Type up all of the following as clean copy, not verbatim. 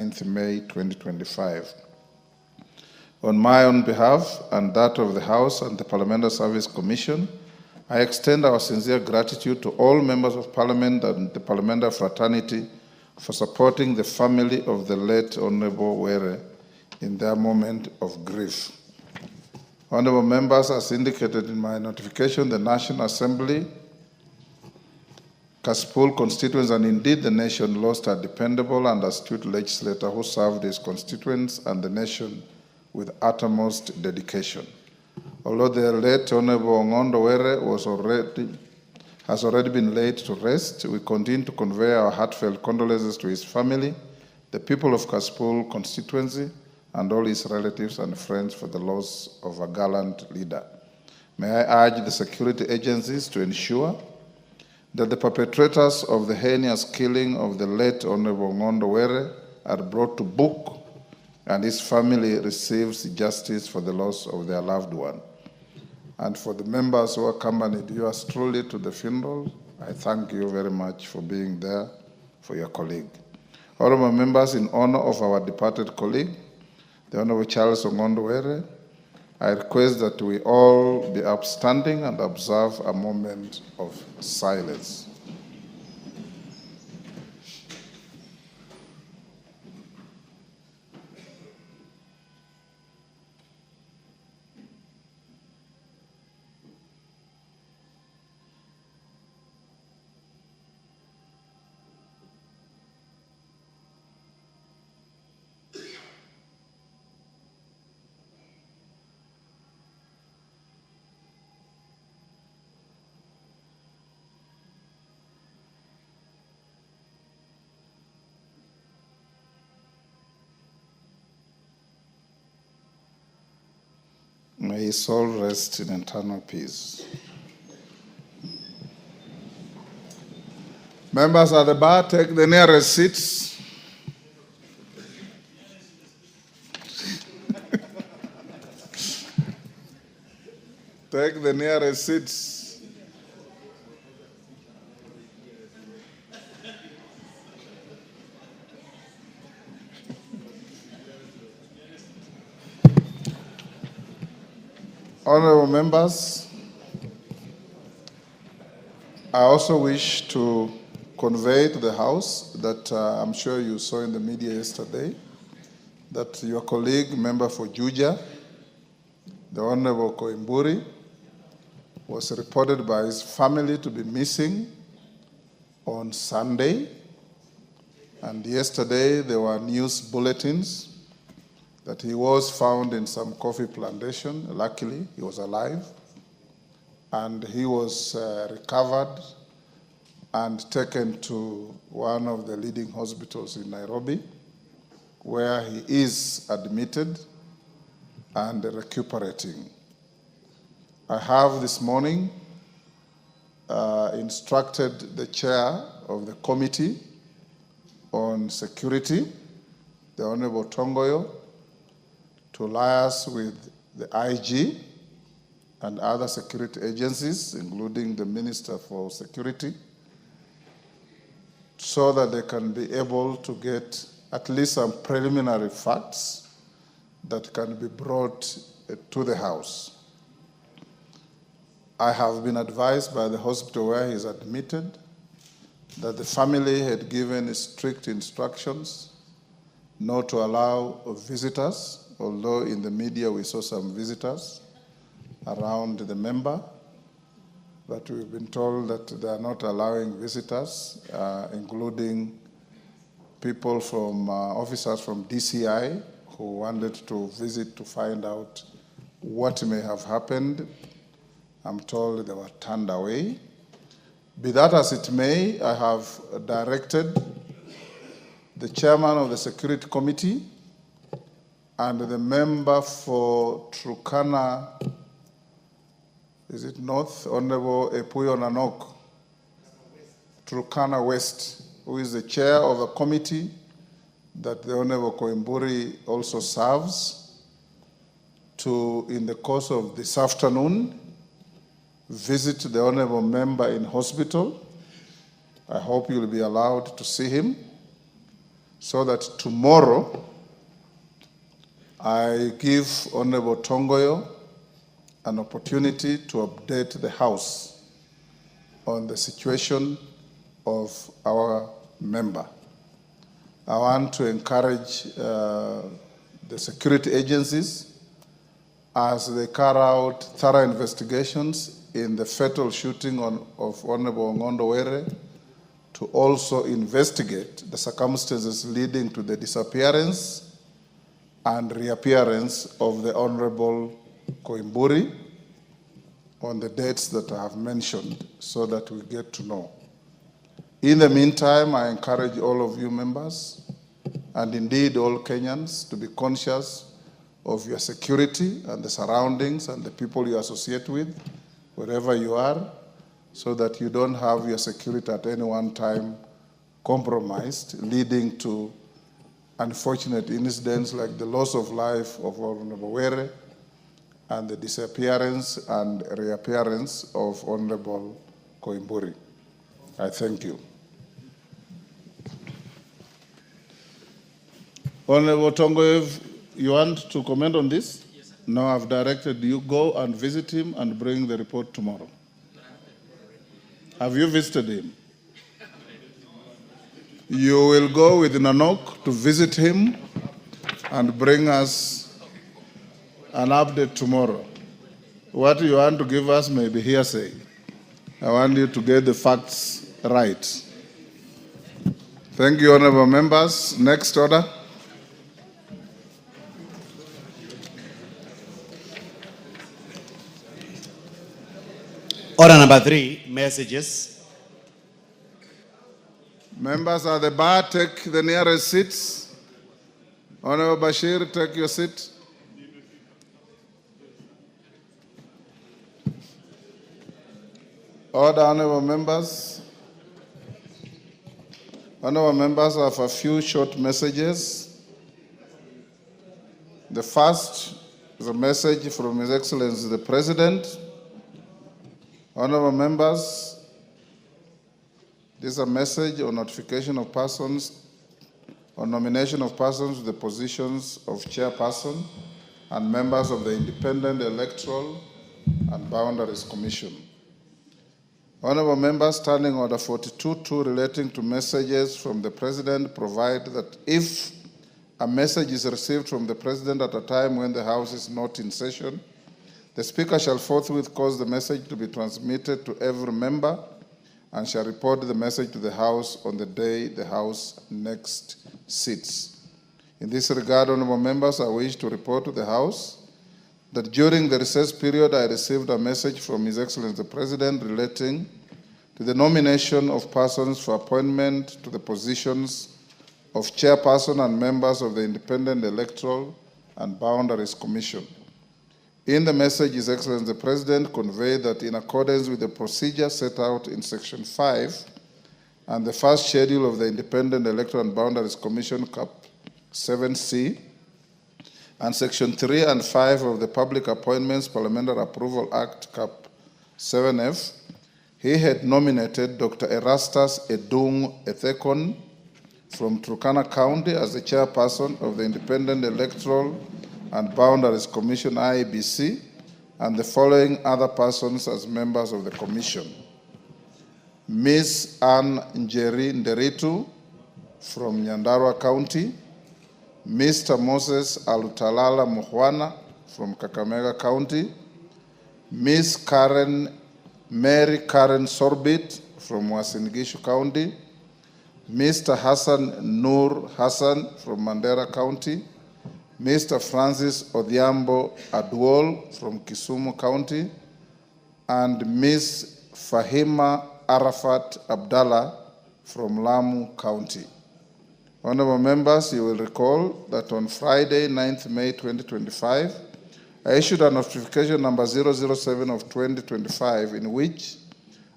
May 2025. On my own behalf and that of the House and the Parliamentary Service Commission, I extend our sincere gratitude to all members of Parliament and the parliamentary fraternity for supporting the family of the late Honorable Were in their moment of grief. Honorable members, as indicated in my notification, the National Assembly, Kasipul constituents, and indeed the nation lost a dependable and astute legislator who served his constituents and the nation with uttermost dedication. Although the late Honorable Ngondo Were has already been laid to rest, we continue to convey our heartfelt condolences to his family, the people of Kasipul constituency, and all his relatives and friends for the loss of a gallant leader. May I urge the security agencies to ensure that the perpetrators of the heinous killing of the late Honorable Ngondo Were are brought to book and his family receives justice for the loss of their loved one. And for the members who accompanied yours truly to the funeral, I thank you very much for being there for your colleague. Honorable members, in honor of our departed colleague, the Honorable Charles Ngondo Were, I request that we all be upstanding and observe a moment of silence. May his soul rest in eternal peace. Members at the bar, take the nearest seats. Take the nearest seats. Honorable members, I also wish to convey to the House that I'm sure you saw in the media yesterday that your colleague, member for Juja, the Honorable Koimburi, was reported by his family to be missing on Sunday. And yesterday there were news bulletins that he was found in some coffee plantation. Luckily, he was alive. And he was recovered and taken to one of the leading hospitals in Nairobi, where he is admitted and recuperating. I have this morning instructed the chair of the Committee on Security, the Honorable Tongoyo, to liaise with the IG and other security agencies, including the Minister for Security, so that they can be able to get at least some preliminary facts that can be brought to the House. I have been advised by the hospital where he is admitted that the family had given strict instructions not to allow visitors, although in the media we saw some visitors around the member, but we've been told that they are not allowing visitors, including people from, officers from DCI who wanted to visit to find out what may have happened. I'm told they were turned away. Be that as it may, I have directed the chairman of the Security Committee and the member for Turkana, is it North, Honorable Epuyo Nanok, Turkana West, who is the chair of a committee that the Honorable Koimburi also serves, to, in the course of this afternoon, visit the Honorable member in hospital. I hope you'll be allowed to see him. so that tomorrow I give Honorable Tongoyo an opportunity to update the House on the situation of our member. I want to encourage the security agencies as they carry out thorough investigations in the fatal shooting of Honorable Ngondo Were to also investigate the circumstances leading to the disappearance and reappearance of the Honorable Koimburi on the dates that I have mentioned so that we get to know. In the meantime, I encourage all of you members and indeed all Kenyans to be conscious of your security and the surroundings and the people you associate with, wherever you are, so that you don't have your security at any one time compromised, leading to unfortunate incidents like the loss of life of Honorable Were and the disappearance and reappearance of Honorable Koimburi. I thank you. Honorable Tongoyev, you want to comment on this? Yes, sir. No, I've directed you go and visit him and bring the report tomorrow. Have you visited him? You will go with Nanok to visit him and bring us an update tomorrow. What you want to give us may be hearsay. I want you to get the facts right. Thank you, honorable members. Next order. Order number 3, messages. Members at the bar, take the nearest seats. Honorable Bashir, take your seat. Order, honorable members. Honorable members, I have a few short messages. The first is a message from His Excellency the President. Honorable members, this is a message on notification of persons, on nomination of persons to the positions of chairperson and members of the Independent Electoral and Boundaries Commission. Honorable members, Standing Order 42.2 relating to messages from the President provide that if a message is received from the President at a time when the House is not in session, the Speaker shall forthwith cause the message to be transmitted to every member and shall report the message to the House on the day the House next sits. In this regard, honorable members, I wish to report to the House that during the recess period, I received a message from His Excellency the President relating to the nomination of persons for appointment to the positions of chairperson and members of the Independent Electoral and Boundaries Commission. In the message, His Excellency the President conveyed that in accordance with the procedure set out in Section 5 and the first schedule of the Independent Electoral and Boundaries Commission, Cap 7C, and Section 3 and 5 of the Public Appointments Parliamentary Approval Act, Cap 7F, he had nominated Dr. Erastus Edung Ethekon from Turkana County as the chairperson of the Independent Electoral and Boundaries Commission, IEBC, and the following other persons as members of the Commission. Ms. Ann Njeri Nderitu from Nyandarua County, Mr. Moses Alutalala Muhwana from Kakamega County, Ms. Mary Karen Sorbit from Uasin Gishu County, Mr. Hassan Nur Hassan from Mandera County, Mr. Francis Odhiambo Adwol from Kisumu County, and Ms. Fahima Arafat Abdallah from Lamu County. Honorable members, you will recall that on Friday, 9th May 2025, I issued a notification number 007 of 2025 in which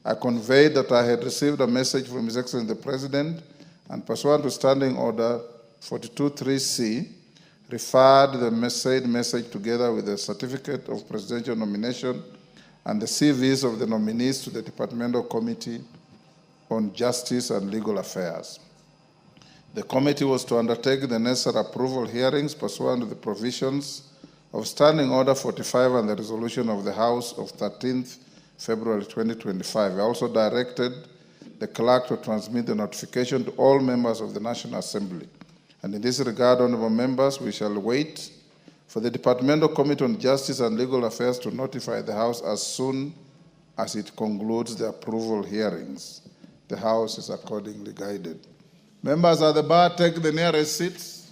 I conveyed that I had received a message from His Excellency the President and pursuant to Standing Order 42.3c, referred the said message together with the certificate of presidential nomination and the CVs of the nominees to the Departmental Committee on Justice and Legal Affairs. The committee was to undertake the necessary approval hearings pursuant to the provisions of Standing Order 45 and the resolution of the House of 13th February 2025. I also directed the clerk to transmit the notification to all members of the National Assembly. And in this regard, honorable members, we shall wait for the Departmental Committee on Justice and Legal Affairs to notify the House as soon as it concludes the approval hearings. The House is accordingly guided. Members at the bar, take the nearest seats.